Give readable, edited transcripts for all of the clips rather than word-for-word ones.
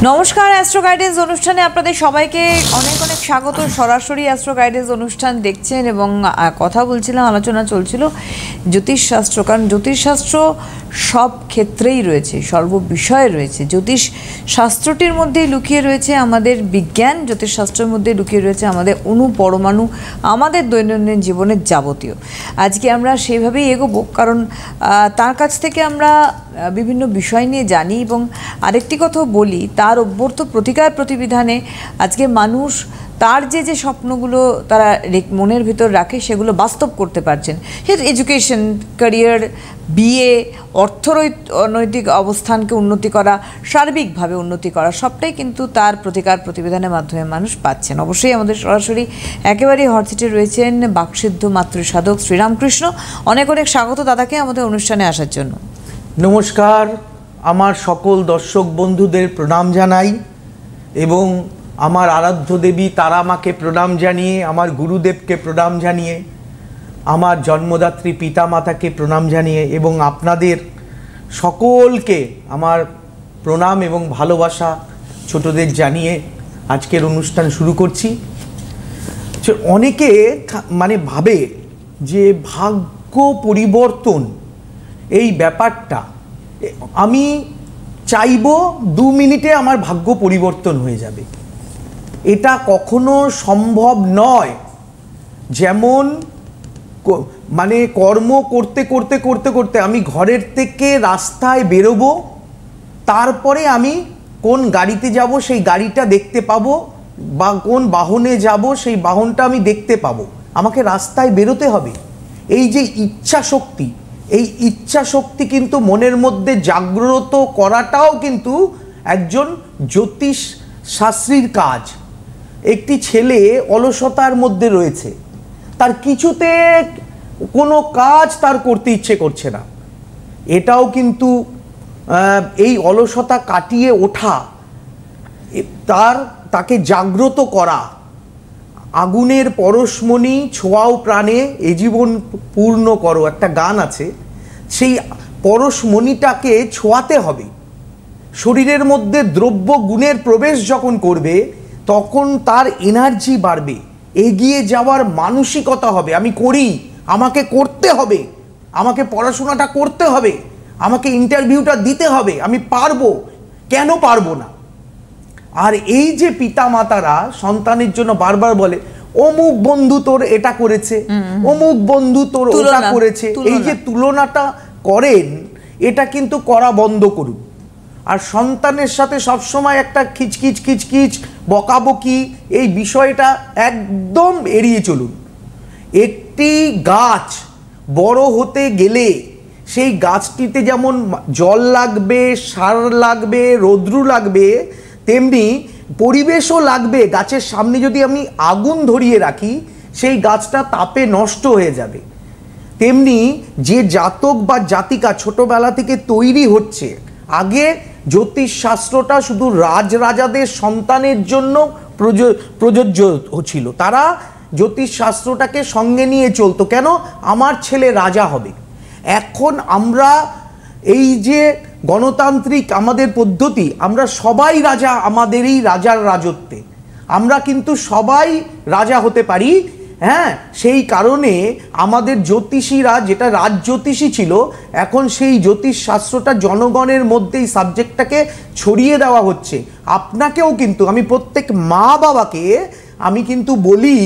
নমস্কার, astro guidance অনুষ্ঠানে আপনাদের সবাইকে অনেক অনেক স্বাগত। সরাসরি অ্যাস্ট্রো গাইডেন্স অনুষ্ঠান দেখছেন এবং কথা বলছিলাম, আলোচনা চলছিল জ্যোতিষশাস্ত্র। কারণ জ্যোতিষশাস্ত্র সব ক্ষেত্রেই রয়েছে, সর্ব বিষয়ে রয়েছে। জ্যোতিষ শাস্ত্রটির মধ্যেই লুকিয়ে রয়েছে আমাদের বিজ্ঞান, জ্যোতিষশাস্ত্রের মধ্যে লুকিয়ে রয়েছে আমাদের অণু পরমাণু, আমাদের দৈনন্দিন জীবনের যাবতীয়। আজকে আমরা সেইভাবেই এগোবো, কারণ তার কাছ থেকে আমরা বিভিন্ন বিষয় নিয়ে জানি। এবং আরেকটি কথা বলি, তার অভ্যর্থ প্রতিকার প্রতিবিধানে আজকে মানুষ তার যে স্বপ্নগুলো তারা মনের ভিতর রাখে সেগুলো বাস্তব করতে পারছেন। এডুকেশন, ক্যারিয়ার, বিয়ে, অর্থনৈতিক অবস্থানকে উন্নতি করা, সার্বিকভাবে উন্নতি করা, সবটাই কিন্তু তার প্রতিকার প্রতিবিধানের মাধ্যমে মানুষ পাচ্ছেন। অবশ্যই আমাদের সরাসরি একেবারেই হটসিটে রয়েছেন বাকসিদ্ধ মাতৃসাধক শ্রীরামকৃষ্ণ। অনেক অনেক স্বাগত দাদাকে আমাদের অনুষ্ঠানে আসার জন্য। নমস্কার, আমার সকল দর্শক বন্ধুদের প্রণাম জানাই এবং আমার আরাধ্য দেবী তারা মাকে প্রণাম জানিয়ে, আমার গুরুদেবকে প্রণাম জানিয়ে, আমার জন্মদাত্রী পিতা মাতাকে প্রণাম জানিয়ে এবং আপনাদের সকলকে আমার প্রণাম এবং ভালোবাসা ছোটদের জানিয়ে আজকের অনুষ্ঠান শুরু করছি। অনেকে ভাবে যে ভাগ্য পরিবর্তন এই ব্যাপারটা, আমি চাইব 2 মিনিটে আমার ভাগ্য পরিবর্তন হয়ে যাবে। এটা কখনো সম্ভব নয়। যেমন কর্ম করতে করতে করতে করতে আমি ঘরের থেকে রাস্তায় বেরোবো, তারপরে আমি কোন গাড়িতে যাব সেই গাড়িটা দেখতে পাবো, বা কোন বাহনে যাব সেই বাহনটা আমি দেখতে পাবো। আমাকে রাস্তায় বেরোতে হবে। এই যে ইচ্ছা শক্তি, এই ইচ্ছা শক্তি কিন্তু মনের মধ্যে জাগ্রত করাটাও কিন্তু একজন জ্যোতিষ শাস্ত্রীর কাজ। একটি ছেলে অলসতার মধ্যে রয়েছে, তার কিছুতে কোনো কাজ তার করতে ইচ্ছে করছে না, এটাও কিন্তু এই অলসতা কাটিয়ে ওঠা, তাকে জাগ্রত করা। আগুনের পরশমণি ছোঁয়াও প্রাণে এ জীবন পূর্ণ করো, একটা গান আছে। সেই পরশমণিটাকে ছোঁয়াতে হবে। শরীরের মধ্যে দ্রব্য গুণের প্রবেশ যখন করবে তখন তার এনার্জি বাড়বে, এগিয়ে যাওয়ার মানসিকতা হবে। আমি করি, আমাকে করতে হবে, আমাকে পড়াশোনাটা করতে হবে, আমাকে ইন্টারভিউটা দিতে হবে, আমি পারবো, কেন পারবো না। আর এই যে পিতা মাতারা সন্তানের জন্য বারবার বলে অমুক বন্ধু তোর এটা করেছে, অমুক বন্ধু তোর ওটা করেছে, এই যে তুলনাটা করেন, এটা কিন্তু করা বন্ধ করুন। আর সন্তানের সাথে সবসময় একটা খিচখিচ খিচখিচ বকাবকি, এই বিষয়টা একদম এড়িয়ে চলুন। একটি গাছ বড় হতে গেলে সেই গাছটিতে যেমন জল লাগবে, সার লাগবে, রৌদ্র লাগবে, তেমনি পরিবেশও লাগবে। গাছের সামনে যদি আমি আগুন ধরিয়ে রাখি সেই গাছটা তাপে নষ্ট হয়ে যাবে। তেমনি যে জাতক বা জাতিকা ছোটবেলা থেকে তৈরি হচ্ছে, আগে জ্যোতিষ শাস্ত্রটা শুধু রাজরাজাদের সন্তানের জন্য প্রযোজ্য ছিল। তারা জ্যোতিষ শাস্ত্রটাকে সঙ্গে নিয়ে চলতো, কেন? আমার ছেলে রাজা হবে। এখন আমরা এই যে গণতান্ত্রিক আমাদের পদ্ধতি, আমরা সবাই রাজা, আমাদেরই রাজার রাজত্বে আমরা কিন্তু সবাই রাজা হতে পারি। হ্যাঁ, সেই কারণে আমাদের জ্যোতিষীরা, যেটা রাজজ্যোতিষী ছিল, এখন সেই জ্যোতিষ শাস্ত্রটা জনগণের মধ্যে এই সাবজেক্টটাকে ছড়িয়ে দেওয়া হচ্ছে। আপনাকেও কিন্তু আমি, প্রত্যেক মা বাবাকে আমি কিন্তু বলি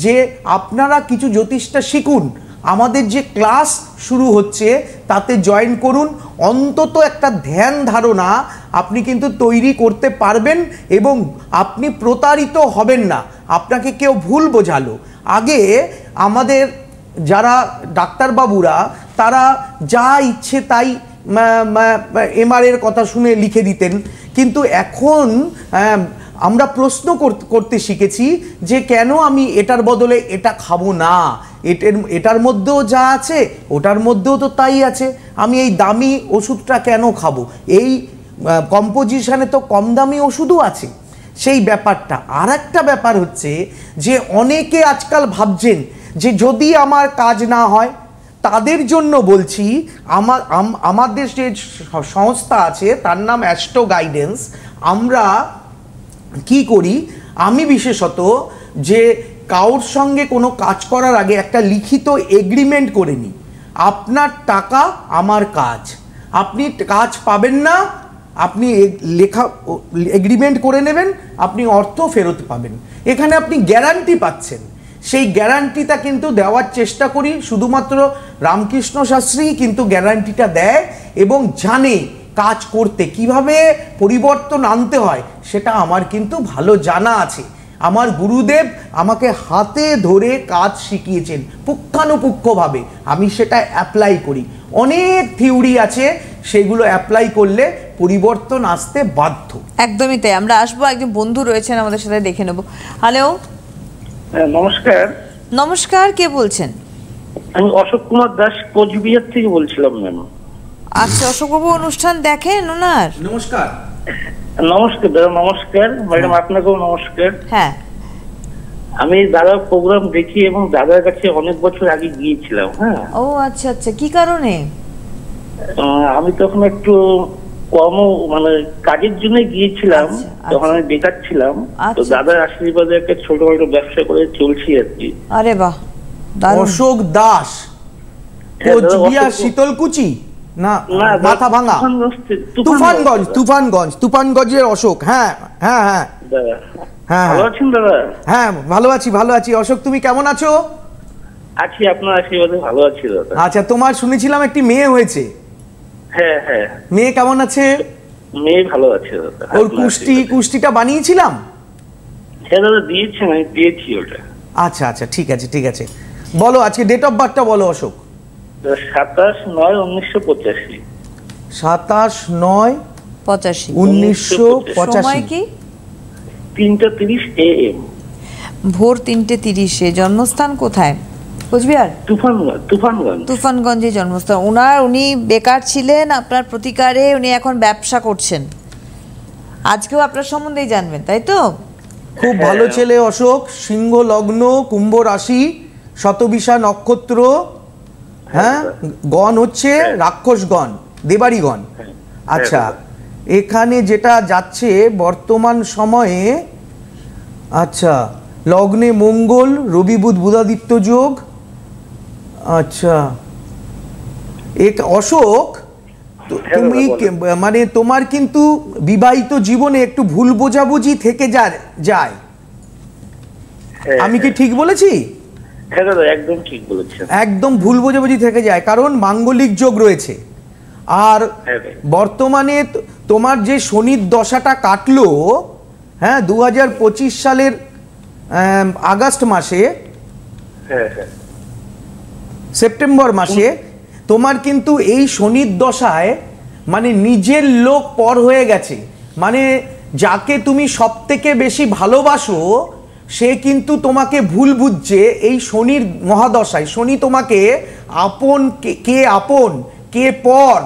যে আপনারা কিছু জ্যোতিষটা শিখুন। আমাদের যে ক্লাস শুরু হচ্ছে তাতে জয়েন করুন। অন্তত একটা ধ্যান ধারণা আপনি কিন্তু তৈরি করতে পারবেন এবং আপনি প্রতারিত হবেন না। আপনাকে কেউ ভুল বোঝালো, আগে আমাদের যারা ডাক্তারবাবুরা তারা যা ইচ্ছে তাই এমআরআইয়ের কথা শুনে লিখে দিতেন, কিন্তু এখন আমরা প্রশ্ন করতে শিখেছি যে কেন আমি এটার বদলে এটা খাবো না, এটার মধ্যেও যা আছে ওটার মধ্যেও তো তাই আছে, আমি এই দামি ওষুধটা কেন খাবো, এই কম্পোজিশনে তো কম দামি ওষুধও আছে। সেই ব্যাপারটা। আর একটা ব্যাপার হচ্ছে যে অনেকে আজকাল ভাবছেন যে যদি আমার কাজ না হয়, তাদের জন্য বলছি, আমাদের যে সংস্থা আছে তার নাম অ্যাস্ট্রো গাইডেন্স। আমরা কি করি, আমি বিশেষত যে কারোর সঙ্গে কোনো কাজ করার আগে একটা লিখিত এগ্রিমেন্ট করে নিই, আপনার টাকা আমার কাজ, আপনি কাজ পাবেন না, আপনি লেখা এগ্রিমেন্ট করে নেবেন, আপনি অর্থ ফেরত পাবেন। এখানে আপনি গ্যারান্টি পাচ্ছেন। সেই গ্যারান্টিটা কিন্তু দেওয়ার চেষ্টা করি, শুধুমাত্র রামকৃষ্ণ শাস্ত্রী কিন্তু গ্যারান্টিটা দেয় এবং জানে কাজ করতে কিভাবে পরিবর্তন আনতে হয়, সেটা আমার কিন্তু ভালো জানা আছে। আমার গুরুদেব আমাকে হাতে ধরে কাজ শিখিয়েছেন পুঙ্খানুপুঙ্খভাবে, আমি সেটা অ্যাপ্লাই করি। অনেক থিওরি আছে, সেগুলো অ্যাপ্লাই করলে পরিবর্তন আসতে বাধ্য। একদমই তাই। আমরা আসবো, একজন বন্ধু রয়েছেন আমাদের সাথে, দেখে নেব। হ্যালো, নমস্কার। নমস্কার, কে বলছেন? আমি অশোক কুমার দাস, কোচবিহার থেকে বলছিলাম ম্যাম। আচ্ছা, অশোকবাবু অনুষ্ঠান দেখেন ওনার? নমস্কার। নমস্কার দাদা। নমস্কার ম্যাডাম, আপনাকেও নমস্কার। হ্যাঁ, আমি দাদার প্রোগ্রাম দেখি এবং দাদার কাছে অনেক বছর আগে গিয়েছিলাম। হ্যাঁ। ও আচ্ছা আচ্ছা, কি কারণে? আমি তখন একটু কর্ম মানে কাজের জন্য গিয়েছিলাম, তখন আমি বেকার ছিলাম। তো দাদার আশীর্বাদে একটা ছোটখাটো ব্যবসা করে চলছি আর কি। আরে বাহ, অশোক দাস, কোচবিহার শীতলকুচি না মাথা ভাঙা? তুফানগঞ্জের অশোক। হ্যাঁ হ্যাঁ হ্যাঁ হ্যাঁ, ভালো আছেন দাদা? হ্যাঁ ভালো আছি, ভালো আছি। অশোক, তুমি কেমন আছো? আছি, আপনার আশীর্বাদে ভালো আছি দাদা। আচ্ছা, তোমার শুনেছিলাম একটি মেয়ে হয়েছে। হ্যাঁ হ্যাঁ। মেয়ে কেমন আছে? মেয়ে ভালো আছে দাদা। ওর কুষ্টিটা বানিয়েছিলাম। হ্যাঁ দাদা, দিয়েছেন, আমি পেয়েছি ওটা। আচ্ছা আচ্ছা, ঠিক আছে ঠিক আছে। বলো আজকে ডেট অফ বার্থটা বলো অশোক। 27/9/1985। 27/9/1985। সময় কি? 3:30 AM। ভোর 3:30-এ। জন্মস্থান কোথায়? কোচবিহার? তুফানগঞ্জে জন্মস্থান ওনার। উনি বেকার ছিলেন, আপনার প্রতিকারে উনি এখন ব্যবসা করছেন। আজকেও আপনার সম্বন্ধেই জানবেন, তাই তো? খুব ভালো ছেলে অশোক। সিংহ লগ্ন, কুম্ভ রাশি, শতবিশা নক্ষত্র। হ্যাঁ, গণ হচ্ছে রাক্ষসগণ, দেবাড়িগণ। আচ্ছা, এখানে যেটা যাচ্ছে বর্তমান সময়ে, আচ্ছা, লগ্নে মঙ্গল, রবি বুধ বুধাদিত্য যোগ। আচ্ছা, অশোক, তুমি মানে তোমার কিন্তু বিবাহিত জীবনে একটু ভুল বোঝাবুঝি থেকে যায়। আমি কি ঠিক বলেছি? হ্যাঁ দাদা, একদম ঠিক বলেছেন। একদম ভুল বোঝাবুঝি থেকে যায়, কারণ মাঙ্গলিক যোগ রয়েছে। আর বর্তমানে তোমার যে শনির দশাটা কাটলো, হ্যাঁ, 2025 সালের আগস্ট মাসে, সেপ্টেম্বর মাসে, তোমার কিন্তু এই শনির দশায় মানে নিজের লোক পর হয়ে গেছে। মানে যাকে তুমি সব থেকে বেশি ভালোবাসো, সে কিন্তু তোমাকে ভুল বুঝছে এই শনির মহাদশায়। শনি তোমাকে আপন কে আপন কে পর,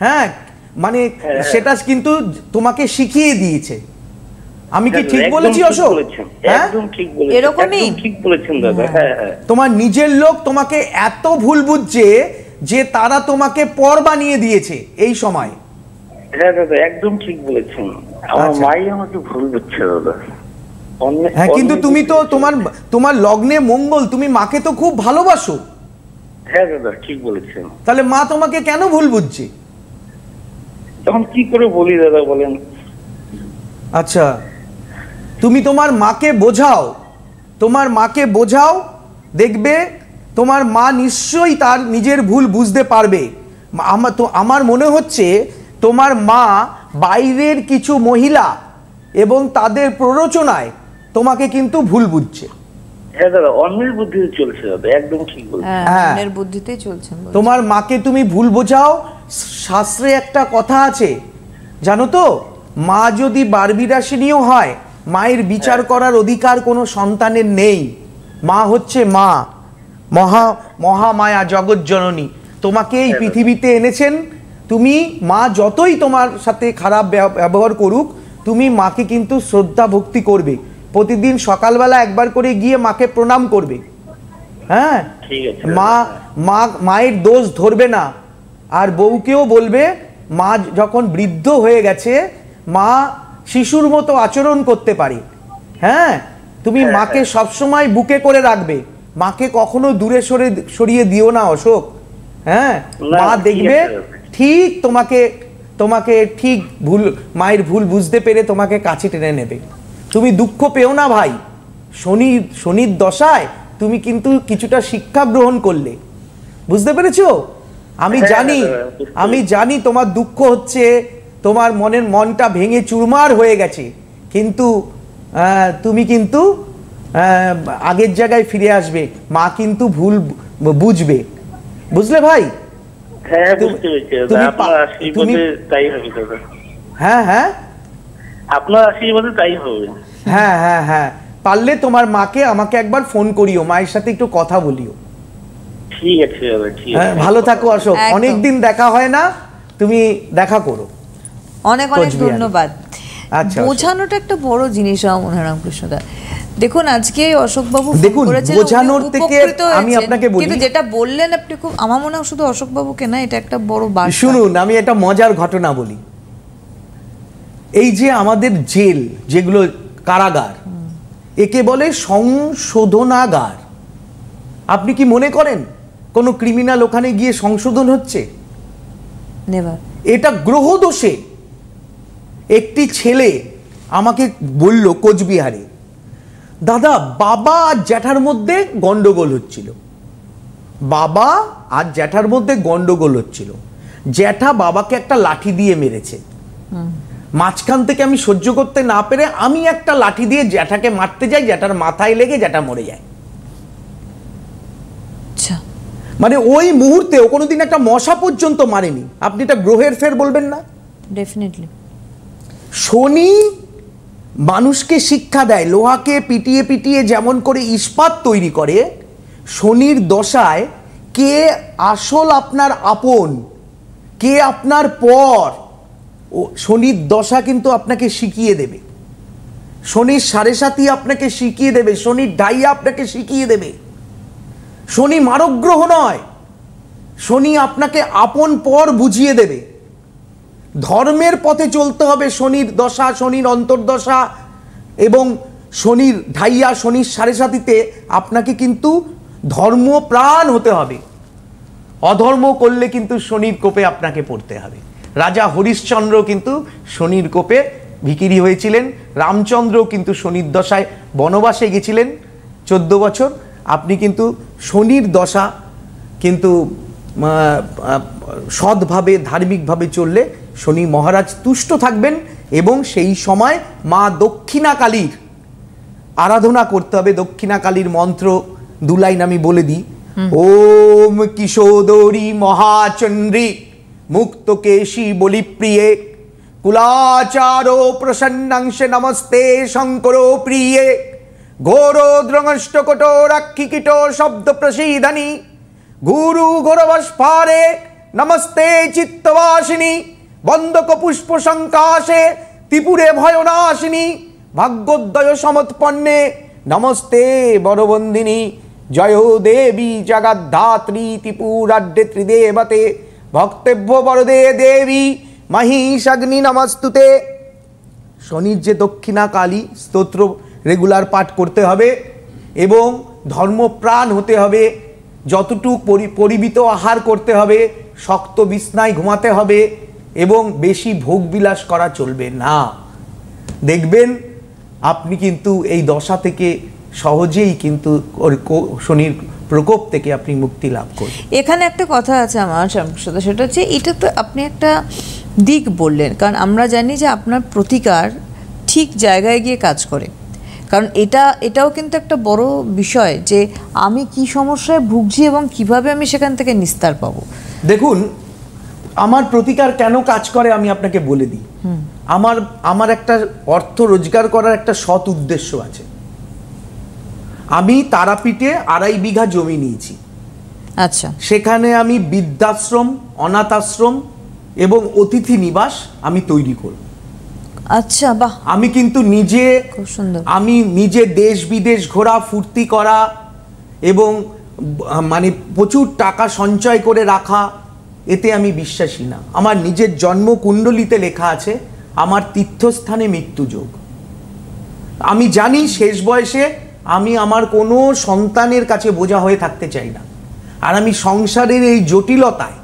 হ্যাঁ, মানে সেটা কিন্তু তোমাকে শিখিয়ে দিয়েছে। আমি কি ঠিক বলেছি অশোক? একদম ঠিক বলেছেন, এরকমই ঠিক বলেছেন দাদা। হ্যাঁ হ্যাঁ, তোমার নিজের লোক তোমাকে এত ভুল বুঝছে যে তারা তোমাকে পর বানিয়ে দিয়েছে এই সময়। হ্যাঁ দাদা, একদম ঠিক বলেছেন। আমার মাই আমাকে ভুল বুঝছে দাদা। হ্যাঁ, কিন্তু তুমি তো তোমার লগ্নে মঙ্গল, তুমি মাকে তো খুব ভালোবাসো। হ্যাঁ দাদা, ঠিক বলেছেন। তাহলে মা তোমাকে কেন ভুল বুঝছে? তখন কি করে বলি দাদা, বলেন। আচ্ছা, তুমি তোমার মাকে বোঝাও, দেখবে তোমার মা নিশ্চয়ই তার নিজের ভুল বুঝতে পারবে। আমার মনে হচ্ছে তোমার মা বাইরের কিছু মহিলা এবং তাদের প্ররোচনায় তোমাকে কিন্তু ভুল বুঝছে। হ্যাঁ দাদা, অন্যের বুদ্ধিতে চলছে দাদা, একদম ঠিক বলেছেন। হ্যাঁ, অন্যের বুদ্ধিতেই চলছে। তোমার মাকে তুমি ভুল বোঝাও। শাস্ত্রে একটা কথা আছে, জানো তো, মা যদি বারবিরাসিনীও হয়, মায়ের বিচার করার অধিকার কোনো সন্তানের নেই। মা হচ্ছে মা, মহামায়া, জগৎ জননী। তোমাকে এই পৃথিবীতে এনেছেন। তুমি মা যতই তোমার সাথে খারাপ ব্যবহার করুক, তুমি মাকে কিন্তু শ্রদ্ধা ভক্তি করবে। প্রতিদিন সকালবেলা একবার করে গিয়ে মাকে প্রণাম করবে। হ্যাঁ, মায়ের দোষ ধরবে না। আর বউকেও বলবে, মা যখন বৃদ্ধ হয়ে গেছে, মা শিশুর মতো আচরণ করতে পারে। হ্যাঁ, তুমি মাকে সবসময় বুকে করে রাখবে, মাকে কখনো দূরে সরিয়ে দিও না অশোক। হ্যাঁ, মা দেখবে ঠিক তোমাকে ঠিক মায়ের ভুল বুঝতে পেরে তোমাকে কাছে টেনে নেবে। তুমি দুঃখ পেও না ভাই, শনির দশায় তুমি কিন্তু কিছুটা শিক্ষা গ্রহণ করলে, বুঝতে পেরেছো? আমি জানি তোমার দুঃখ হচ্ছে, তোমার মনটা ভেঙে চুরমার হয়ে গেছে, কিন্তু তুমি কিন্তু আগের জায়গায় ফিরে আসবে, মা কিন্তু ভুল বুঝবে, বুঝলে ভাই? হ্যাঁ, বুঝতে পেরেছি। আপনার আশীর্বাদে তাই হবে দাদা। হ্যাঁ হ্যাঁ, আপনার আশীর্বাদে তাই হবে। হ্যাঁ হ্যাঁ হ্যাঁ, পারলে তোমার মাকে আমাকে একবার ফোন করিও, মায়ের সাথে একটু কথা বলিও। ঠিক আছে দাদা, ঠিক আছে। ভালো থাকো অশোক, অনেকদিন দেখা হয় না, তুমি দেখা করো। অনেক অনেক ধন্যবাদ। আচ্ছা, বোঝানোটা একটা বড় জিনিস আমার মনে হয় রামকৃষ্ণদা। দেখুন আজকে অশোকবাবু বোঝানোর থেকে আমি আপনাকে বলি, কিন্তু যেটা বললেন আপনি খুব, আমার মনে হয় শুধু অশোকবাবুকে না, এটা একটা বড় বার্তা। শুনুন, আমি একটা মজার ঘটনা বলি। এই যে আমাদের জেল, যেগুলো কারাগার, একে বলে সংশোধনাগার। আপনি কি মনে করেন কোনো ক্রিমিনাল ওখানে গিয়ে সংশোধন হচ্ছে? নেভার। এটা গ্রহ দোষে। একটি ছেলে আমাকে বলল কোচবিহারে, দাদা বাবা আর জ্যাঠার মধ্যে গন্ডগোল হচ্ছিল, বাবা আর জ্যাঠার মধ্যে গন্ডগোল হচ্ছিল, জ্যাঠা বাবাকে একটা লাঠি দিয়ে মেরেছে, মাঝখান থেকে আমি সহ্য করতে না পেরে আমি একটা লাঠি দিয়ে জ্যাঠাকে মারতে যাই, জ্যাঠার মাথায় লেগে জ্যাঠা মরে যায়। মানে ওই মুহূর্তে ও কোনোদিন একটা মশা পর্যন্ত মারেনি। আপনি এটা গ্রহের ফের বলবেন না? ডেফিনেটলি। শনি মানুষকে শিক্ষা দেয়, লোহাকে পিটিয়ে পিটিয়ে যেমন করে ইস্পাত তৈরি করে, শনির দশায় কে আসল আপনার আপন, কে আপনার পর, ও শনির দশা কিন্তু আপনাকে শিখিয়ে দেবে। শনির 7.5 আপনাকে শিখিয়ে দেবে, শনির ঢাইয়া আপনাকে শিখিয়ে দেবে। শনি মারক গ্রহ নয়, শনি আপনাকে আপন পর বুঝিয়ে দেবে। ধর্মের পথে চলতে হবে। শনির দশা, শনির অন্তর্দশা এবং শনির ঢাইয়া, শনির 7.5-তে আপনাকে কিন্তু ধর্মপ্রাণ হতে হবে। অধর্ম করলে কিন্তু শনির কোপে আপনাকে পড়তে হবে। রাজা হরিশ্চন্দ্র কিন্তু শনির কোপে ভিখিরি হয়েছিলেন, রামচন্দ্র কিন্তু শনির দশায় বনবাসে গেছিলেন 14 বছর। আপনি কিন্তু শনির দশা কিন্তু সৎভাবে ধার্মিকভাবে চললে শনি মহারাজ তুষ্ট থাকবেন, এবং সেই সময় মা দক্ষিণা কালীর আরাধনা করতে হবে। দক্ষিণা কালীর মন্ত্র 2 লাইন আমি বলে দিই। ওম কিশোদরী মহাচন্দ্রী মুক্তকেশী বলিপ্রিয়ে কুলাচারো প্রসন্নাংশে নমস্তে শঙ্কর প্রিয়ে ঘোরোদ্রংষ্টকট রাক্ষিকীট শব্দ প্রসীদনি গুরু ঘোরবস্ফারে নমস্তে চিত্তবাসিনী বন্দক পুষ্প সংকাশে ত্রিপুরে ভয়নাশিনী ভাগ্যোদয় সমৎপন্নে নমস্তে বরবন্দিনী জয় দেবী জগদ্ধাত্রী ত্রিপুরাঢ্যে ত্রিদেবতে ভক্তেভ্য বরদে দেবী মহিষাগ্নি নমস্তুতে। শনির যে দক্ষিণা কালী স্তোত্র রেগুলার পাঠ করতে হবে এবং ধর্মপ্রাণ হতে হবে। যতটুকু পরিমিত আহার করতে হবে, শক্ত বিছনায় ঘুমাতে হবে এবং বেশি ভোগবিলাস করা চলবে না। দেখবেন আপনি কিন্তু এই দশা থেকে সহজেই কিন্তু শনির প্রকোপ থেকে আপনি মুক্তি লাভ করবেন। এখানে একটা কথা আছে আমার সাথে, সেটা হচ্ছে এটা তো আপনি একটা দিক বললেন, কারণ আমরা জানি যে আপনার প্রতিকার ঠিক জায়গায় গিয়ে কাজ করে। কারণ এটাও কিন্তু একটা বড় বিষয় যে আমি কি সমস্যায় ভুগছি এবং কিভাবে আমি সেখান থেকে নিস্তার পাবো। দেখুন, আমার প্রতিকার কেন কাজ করে আমি আপনাকে বলে দিই। আমার একটা অর্থ রোজগার করার একটা সৎ উদ্দেশ্য আছে। আমি তারাপীঠে 2.5 বিঘা জমি নিয়েছি। আচ্ছা, সেখানে আমি বৃদ্ধাশ্রম, অনাথ আশ্রম এবং অতিথি নিবাস আমি তৈরি করব। আচ্ছা, বাহ। আমি কিন্তু নিজে, খুব সুন্দর, আমি নিজে দেশ বিদেশ ঘোরা, ফুর্তি করা এবং মানে প্রচুর টাকা সঞ্চয় করে রাখা, এতে আমি বিশ্বাসী না। আমার নিজের জন্মকুণ্ডলিতে লেখা আছে আমার তীর্থস্থানে মৃত্যু যোগ। আমি জানি শেষ বয়সে আমি আমার কোনো সন্তানের কাছে বোঝা হয়ে থাকতে চাই না, আর আমি সংসারের এই জটিলতায়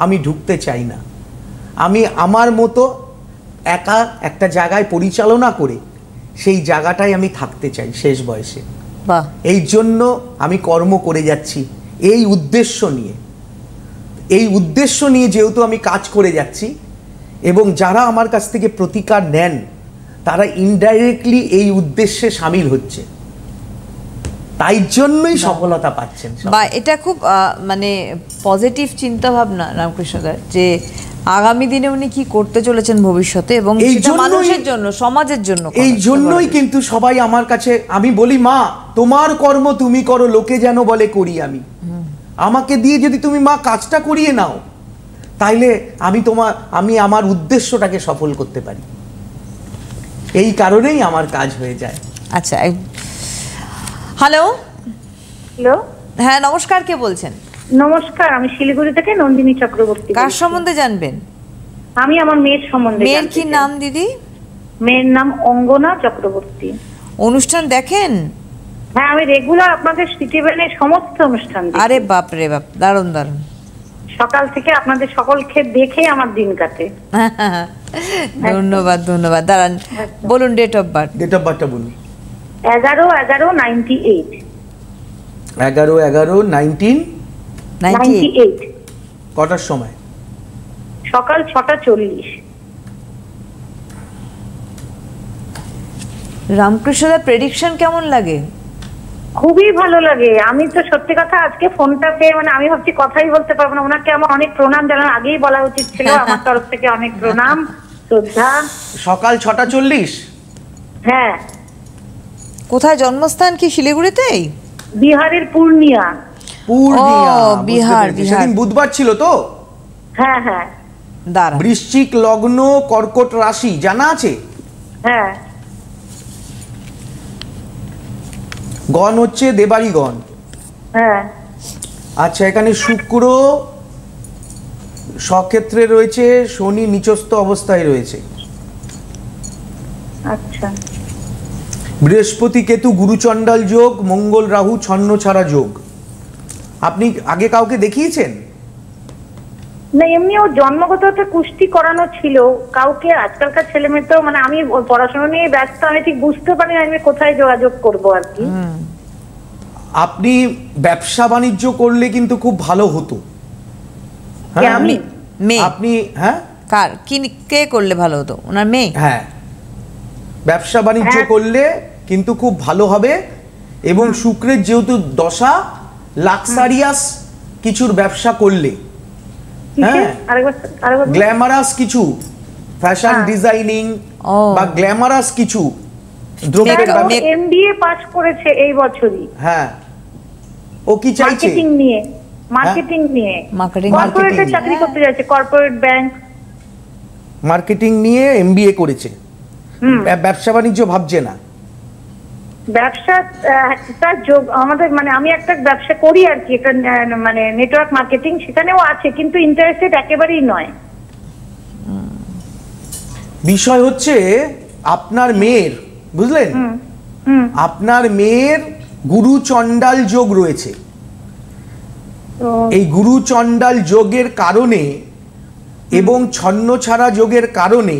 আমি ঢুকতে চাই না। আমি আমার মতো একা একটা জায়গায় পরিচালনা করে সেই জায়গাটায় আমি থাকতে চাই শেষ বয়সে। বাহ, এই জন্য আমি কর্ম করে যাচ্ছি এই উদ্দেশ্য নিয়ে। এই উদ্দেশ্য নিয়ে যেহেতু আমি কাজ করে যাচ্ছি, এবং যারা আমার কাছ থেকে প্রতিকার নেন তারা ইনডাইরেক্টলি এই উদ্দেশ্যে সামিল হচ্ছে, তাই জন্যই সফলতা পাচ্ছেন। বা এটা খুব মানে পজিটিভ চিন্তা ভাবনা রামকৃষ্ণদার, যে আগামী দিনে উনি কি করতে চলেছেন ভবিষ্যতে, এবং সেটা মানুষের জন্য, সমাজের জন্য। এই জন্যই কিন্তু সবাই আমার কাছে, আমি বলি মা তোমার কর্ম তুমি করো, লোকে যেন বলে করি আমি। আমাকে দিয়ে যদি তুমি মা কাজটা করিয়ে নাও, তাইলে আমি আমার উদ্দেশ্যটাকে সফল করতে পারি। এই কারণেই আমার কাজ হয়ে যায়। আচ্ছা, হ্যালো। হ্যালো, হ্যাঁ নমস্কার, কে বলছেন? নমস্কার, আমি শিলিগুড়ি থেকে নন্দিনী চক্রবর্তী। কার সম্বন্ধে জানবেন? আমি আমার মেয়ের সম্বন্ধে। মেয়ের কি নাম দিদি? মেয়ের নাম অঙ্গনা চক্রবর্তী। অনুষ্ঠান দেখেন? হ্যাঁ, আমি রেগুলার আপনাদের সিটিভেনের সমস্ত অনুষ্ঠান দেখি। আরে বাপ রে বাপ, দারুণ দারুণ। সকাল থেকে আপনাদের সকলকে দেখে আমার দিন কাটে। ধন্যবাদ ধন্যবাদ। দাঁড়ান, বলুন date of birth. Date of বার্থটা বলুন। 11/11/98। 11/11/1998। কটার সময়? সকাল 6:40। রামকৃষ্ণদার প্রেডিকশন কেমন লাগে? খুবই ভালো লাগে। আমি তো সত্যি কথা আজকে ফোনটা পেয়ে মানে আমি ভাবছি কথাই বলতে পারবো না। ওনাকে আমার অনেক প্রণাম জানানো আগেই বলা উচিত ছিল। আমার তরফ থেকে অনেক প্রণাম, শ্রদ্ধা। সকাল 6:40। হ্যাঁ। কোথায় জন্মস্থান? কি শিলিগুড়িতেই? বিহারের পূর্ণিয়া। পূর্ণিয়া, বিহার। সেদিন বুধবার ছিল তো? হ্যাঁ হ্যাঁ। দাঁড়ান, বৃশ্চিক লগ্ন, কর্কট রাশি জানা আছে? হ্যাঁ। গণ হচ্ছে দেবাড়ি গণ। হ্যাঁ। আচ্ছা, এখানে শুক্র স্বক্ষেত্রে রয়েছে, শনি নিচস্থ অবস্থায় রয়েছে। আচ্ছা। বৃহস্পতি কেতু গুরুচণ্ডাল যোগ, মঙ্গল রাহু ছন্ন ছাড়া যোগ। আপনি আগে কাউকে দেখিয়েছেন? না, এমনি ও জন্মগত একটা কুষ্টি করানো ছিল কাউকে। আজকালকার ছেলে মেয়ে তো মানে আমি পড়াশোনা নিয়ে ব্যস্ত, আমি ঠিক বুঝতে পারি না আমি কোথায় যোগাযোগ করবো আর কি। আপনি ব্যবসা বাণিজ্য করলে কিন্তু খুব ভালো হতো। হ্যাঁ, আমি মেয়ে। আপনি হ্যাঁ কার কি কে করলে ভালো হতো? ওনার মেয়ে? হ্যাঁ, ব্যবসা বাণিজ্য করলে কিন্তু খুব ভালো হবে। এবং শুক্রের যেহেতু দশা, লাক্সারিয়াস কিছুর ব্যবসা করলে, হ্যাঁ, গ্ল্যামারাস কিছু ফ্যাশন ডিজাইনিং বা গ্ল্যামারাস কিছু দ্রব্যের এমবিএ পাস করেছে এই বছরই। হ্যাঁ, ও কি চাইছে? মার্কেটিং নিয়ে। কর্পোরেটে চাকরি করতে যাচ্ছে, কর্পোরেট ব্যাংক। মার্কেটিং নিয়ে এমবিএ করেছে, ব্যবসা বাণিজ্য ভাবছে না। ব্যবসা যোগ আমাদের মানে আমি একটা ব্যবসা করি আর কি, একটা মানে নেটওয়ার্ক মার্কেটিং, সেখানেও আছে, কিন্তু ইন্টারেস্টেড একেবারেই নয়। বিষয় হচ্ছে আপনার মেয়ের, বুঝলেন, আপনার মেয়ের গুরু চণ্ডাল যোগ রয়েছে। এই গুরু চণ্ডাল যোগের কারণে এবং ছন্ন ছাড়া যোগের কারণে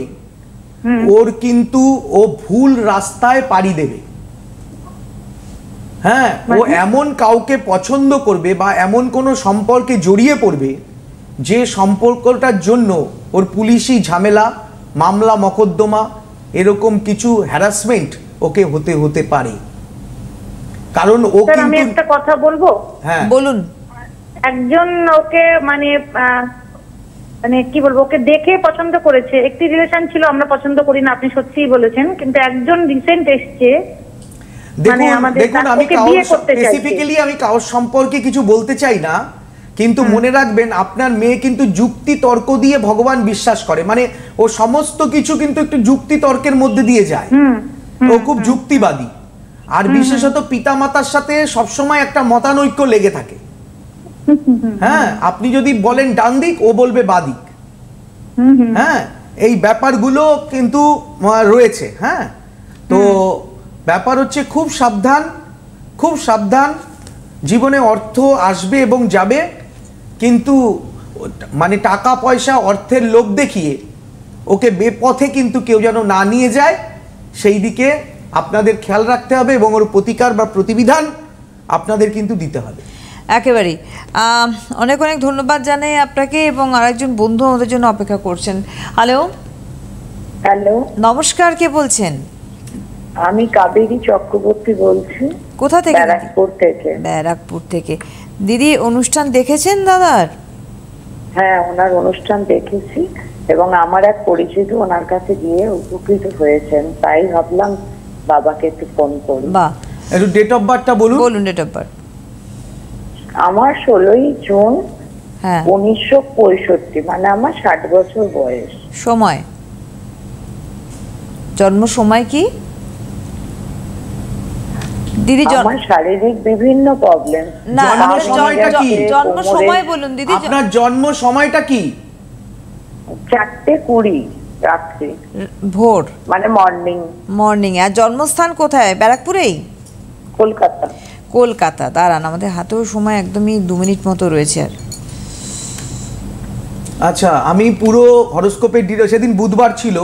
ওর কিন্তু ও ভুল রাস্তায় পাড়ি দেবে। হ্যাঁ, ও এমন কাউকে পছন্দ করবে বা এমন কোনো সম্পর্কে জড়িয়ে পড়বে যে সম্পর্কটার জন্য ওর পুলিশি ঝামেলা, মামলা মকদ্দমা, এরকম কিছু হ্যারাসমেন্ট ওকে হতে পারে। কারণ ও কিন্তু, আমি একটা কথা বলবো? হ্যাঁ বলুন। একজন ওকে মানে মানে কি বলবো, ওকে দেখে পছন্দ করেছে। একটি রিলেশন ছিল, আমরা পছন্দ করি না, আপনি সত্যিই বলেছেন, কিন্তু একজন রিসেন্ট এসছে। দেখুন আমি স্পেসিফিক্যালি আমি কারোর সম্পর্কে কিছু বলতে চাই না, কিন্তু মনে রাখবেন আপনার মেয়ে কিন্তু যুক্তি তর্ক দিয়ে ভগবান বিশ্বাস করে। মানে ও সমস্ত কিছু কিন্তু একটু যুক্তি তর্কের মধ্যে দিয়ে যায়। ও খুব যুক্তিবাদী, আর বিশেষত পিতামাতার সাথে সবসময় একটা মতানৈক্য লেগে থাকে। হ্যাঁ, আপনি যদি বলেন ডান দিক, ও বলবে বাদিক। হ্যাঁ, এই ব্যাপারগুলো কিন্তু রয়েছে। হ্যাঁ, তো ব্যাপার হচ্ছে খুব সাবধান। জীবনে অর্থ আসবে এবং যাবে, কিন্তু মানে টাকা পয়সা অর্থের লোভ দেখিয়ে ওকে বেপথে কিন্তু কেউ যেন না নিয়ে যায়, সেই দিকে আপনাদের খেয়াল রাখতে হবে এবং ওর প্রতিকার বা প্রতিবিধান আপনাদের কিন্তু দিতে হবে। একেবারেই। অনেক অনেক ধন্যবাদ জানাই আপনাকে, এবং আরেকজন বন্ধু আমাদের জন্য অপেক্ষা করছেন। হ্যালো। নমস্কার, কে বলছেন? আমি কাবেরী চক্রবর্তী বলছি। কোথা থেকে? ব্যারাকপুর থেকে। দিদি, অনুষ্ঠান দেখেছেন দাদার? হ্যাঁ, ওনার অনুষ্ঠান দেখেছি এবং আমার এক পরিচিত ওনার কাছে গিয়ে উপকৃত হয়েছেন, তাই ভাবলাম বাবাকে একটু ফোন করি। বাহ, একটু ডেট অফ বার্থটা বলুন। Date of birth. আমার 16ই জুন হ্যাঁ 1965, মানে আমার 60 বছর বয়স। সময়, জন্ম সময় কি দিদি? আমার শারীরিক বিভিন্ন প্রবলেম। না, জন্ম সময়টা কি? জন্ম সময় বলুন দিদি। আপনার জন্ম সময়টা কি? 4:20 রাত্রি, ভোর, মানে মর্নিং। আর জন্মস্থান কোথায়? ব্যারাকপুরেই? কলকাতা। দাঁড়ান, আমাদের হাতেও সময় একদমই 2 মিনিট মতো রয়েছে। আর আচ্ছা, আমি পুরো হরোস্কোপের ডিটেলস, সেদিন বুধবার ছিল,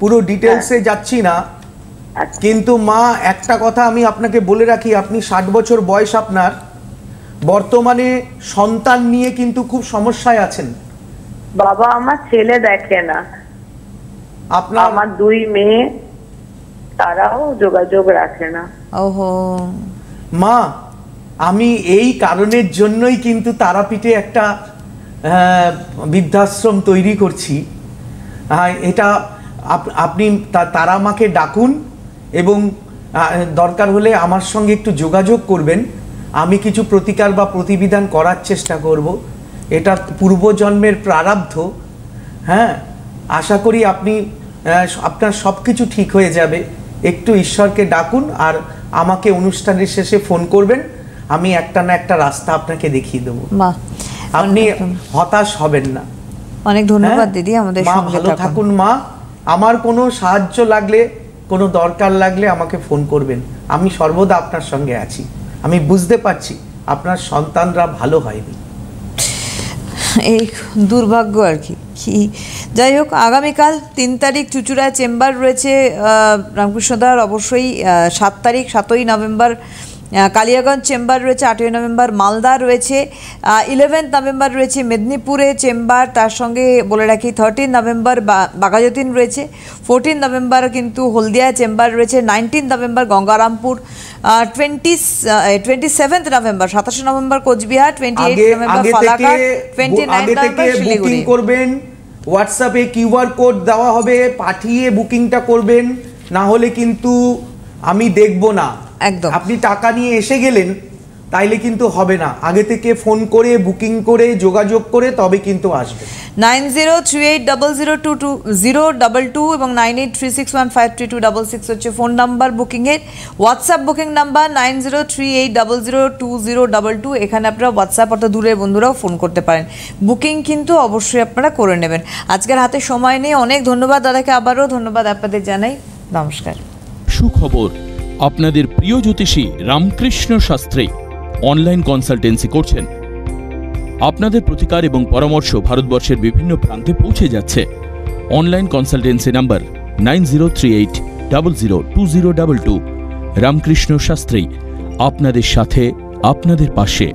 পুরো ডিটেলসে যাচ্ছি না, কিন্তু মা একটা কথা আমি আপনাকে বলে রাখি, আপনি 60 বছর বয়স আপনার, বর্তমানে সন্তান নিয়ে কিন্তু খুব সমস্যায় আছেন। বাবা, আমার ছেলে দেখে না, আমার 2 মেয়ে, তারাও যোগাযোগ রাখে না। ওহো মা, আমি এই কারণের জন্যই কিন্তু তারাপীঠে একটা বৃদ্ধাশ্রম তৈরি করছি। এটা আপনি তারা মাকে ডাকুন এবং দরকার হলে আমার সঙ্গে একটু যোগাযোগ করবেন, আমি কিছু প্রতিকার বা প্রতিবিধান করার চেষ্টা করব। এটা পূর্বজন্মের প্রারব্ধ। হ্যাঁ, আশা করি আপনার সব কিছু ঠিক হয়ে যাবে। একটু ঈশ্বরকে ডাকুন আর আমাকে অনুষ্ঠানের শেষে ফোন করবেন, আমি একটা না একটা রাস্তা আপনাকে দেখিয়ে দেবো। আপনি হতাশ হবেন না। অনেক ধন্যবাদ দিদি, আমাদের মা সঙ্গে ভালো থাকুন। মা, আমার কোনো সাহায্য লাগলে, কোনো দরকার লাগলে আমাকে ফোন করবেন, আমি সর্বদা আপনার সঙ্গে আছি। আমি বুঝতে পারছি আপনার সন্তানরা ভালো হয়নি, এই দুর্ভাগ্য আর কি। যাই হোক, আগামীকাল 3 তারিখ চুচুড়ায় চেম্বার রয়েছে রামকৃষ্ণদার, অবশ্যই 7 তারিখ 7ই নভেম্বর কালিয়াগঞ্জ চেম্বার রয়েছে, 8ই নভেম্বর মালদা রয়েছে, 11 নভেম্বর রয়েছে মেদিনীপুরে চেম্বার, তার সঙ্গে বলে রাখি 13 নভেম্বর বাঘাযতীন রয়েছে, 14 নভেম্বর কিন্তু হলদিয়া চেম্বার রয়েছে, 19 November Gangarampur, 27 November 27 November Cooch Behar, 28 November Falakata, 29 November Siliguri. করবেন, হোয়াটসঅ্যাপে কিউআর কোড দেওয়া হবে, পাঠিয়ে বুকিংটা করবেন, না হলে কিন্তু আমি দেখব না। একদম, আপনি টাকা নিয়ে এসে গেলেন তাইলে কিন্তু হবে না, আগে থেকে ফোন করে বুকিং করে যোগাযোগ করে তবে কিন্তু আসবে। 9038002222 এবং 9836153266 হচ্ছে ফোন নাম্বার বুকিংয়ের। WhatsApp booking number 9038002222। এখানে আপনারা হোয়াটসঅ্যাপ অর্থাৎ দূরের বন্ধুরাও ফোন করতে পারেন। বুকিং কিন্তু অবশ্যই আপনারা করে নেবেন। আজকের হাতে সময় নেই, অনেক ধন্যবাদ দাদাকে, আবারও ধন্যবাদ আপনাদের জানাই। নমস্কার। সুখবর, আপনাদের প্রিয় জ্যোতিষী রামকৃষ্ণ শাস্ত্রী অনলাইন কনসালটেন্সি করছেন। আপনাদের প্রতিকার এবং পরামর্শ ভারতবর্ষের বিভিন্ন প্রান্তে পৌঁছে যাচ্ছে। Online consultancy number 9038002022। Ramakrishna Shastri, আপনাদের সাথে, আপনাদের পাশে।